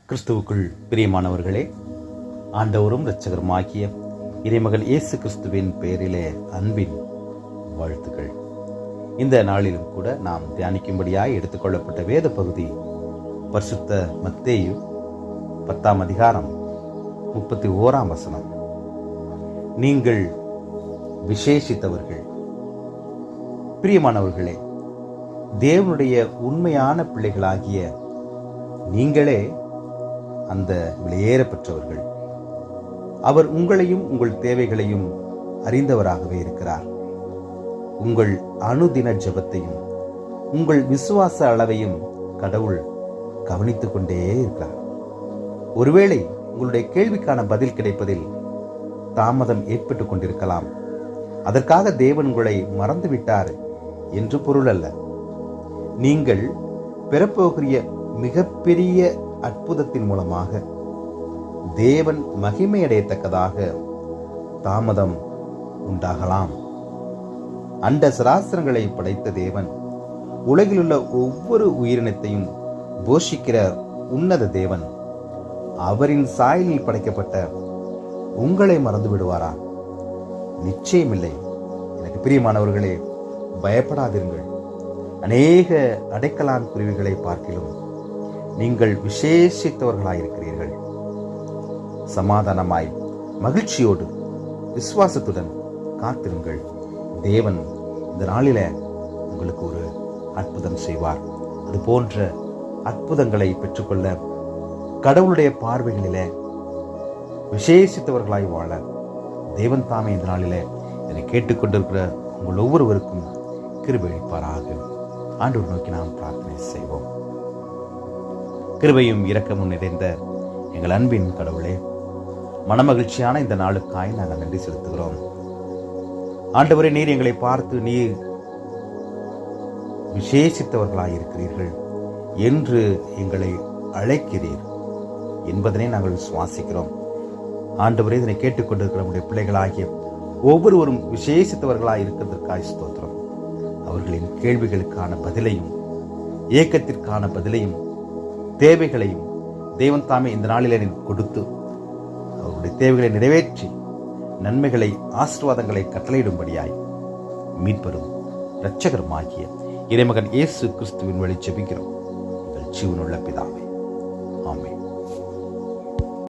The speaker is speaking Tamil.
கிறிஸ்துவுக்குள் பிரியமானவர்களே, ஆண்டவரும் இரட்சகருமாகிய இறைமகன் இயேசு கிறிஸ்துவின் பெயரிலே அன்பின் வாழ்த்துக்கள். இந்த நாளிலும் கூட நாம் தியானிக்கும்படியாய் எடுத்துக்கொள்ளப்பட்ட வேத பகுதி பரிசுத்த மத்தேயு 10ஆம் அதிகாரம் 31ஆம் வசனம். நீங்கள் விசேஷித்தவர்கள். பிரியமானவர்களே, தேவனுடைய உண்மையான பிள்ளைகளாகிய நீங்களே அந்த விலையேற பெற்றவர்கள். அவர் உங்களையும் உங்கள் தேவைகளையும் அறிந்தவராகவே இருக்கிறார். உங்கள் அனுதின ஜெபத்தையும் உங்கள் விசுவாச அளவையும் கடவுள் கவனித்துக் கொண்டே இருக்கிறார். ஒருவேளை உங்களுடைய கேள்விக்கான பதில் கிடைப்பதில் தாமதம் ஏற்பட்டுக் கொண்டிருக்கலாம். அதற்காக தேவன் உங்களை மறந்துவிட்டார் என்று பொருள் அல்ல. நீங்கள் பெறப்போகிற மிகப்பெரிய அற்புதத்தின் மூலமாக தேவன் மகிமையடையத்தக்கதாக தாமதம் உண்டாகலாம். அண்ட சராசரங்களை படைத்த தேவன் உலகிலுள்ள ஒவ்வொரு உயிரினத்தையும் போஷிக்கிற உன்னத தேவன் அவரின் சாயலில் படைக்கப்பட்ட உங்களை மறந்து விடுவாரா? நிச்சயமில்லை. எனக்கு பிரியமானவர்களே, பயப்படாதீர்கள். அநேக அடைக்கலான் குருவிகளை பார்க்கிலும் நீங்கள் விசேஷித்தவர்களாயிருக்கிறீர்கள். சமாதானமாய் மகிழ்ச்சியோடு விசுவாசத்துடன் காத்திருங்கள். தேவன் இந்த நாளில உங்களுக்கு ஒரு அற்புதம் செய்வார். அது போன்ற அற்புதங்களை பெற்றுக்கொள்ள கடவுளுடைய பார்வைகளில விசேஷித்தவர்களாய் வாழ தேவன் தாமே இந்த நாளில என்னை கேட்டுக்கொண்டிருக்கிற உங்கள் ஒவ்வொருவருக்கும் கிருபை அளிப்பாராக. ஆண்டவரை நோக்கி நாம் பிரார்த்தனை செய்வோம். கிருபையும் இரக்கமும் நிறைந்த எங்கள் அன்பின் கடவுளே, மனமகிழ்ச்சியான இந்த நாளுக்காய் நாங்கள் நன்றி செலுத்துகிறோம். ஆண்டவரே, நீர் எங்களை பார்த்து நீர் விசேஷித்தவர்களாயிருக்கிறீர்கள் என்று எங்களை அழைக்கிறீர் என்பதனை நாங்கள் சுவாசிக்கிறோம். ஆண்டவரே, இதனை கேட்டுக்கொண்டிருக்கிற நம்முடைய பிள்ளைகளாகிய ஒவ்வொருவரும் விசேஷித்தவர்களாய் இருக்கிறதற்காய் ஸ்தோத்திரம். அவர்களின் கேள்விகளுக்கான பதிலையும் ஏக்கத்திற்கான பதிலையும் தேவைகளையும் தேவன் தாமே இந்த நாளிலே கொடுத்து அவருடைய தேவைகளை நிறைவேற்றி நன்மைகளை ஆசீர்வாதங்களை கட்டளையிடும்படியாய் மீட்பரும் இரட்சகருமாகிய இறைமகன் இயேசு கிறிஸ்துவின் வழி ஜெபிக்கிறோம் எங்கள் ஜீவனுள்ள பிதாவே. ஆமென்.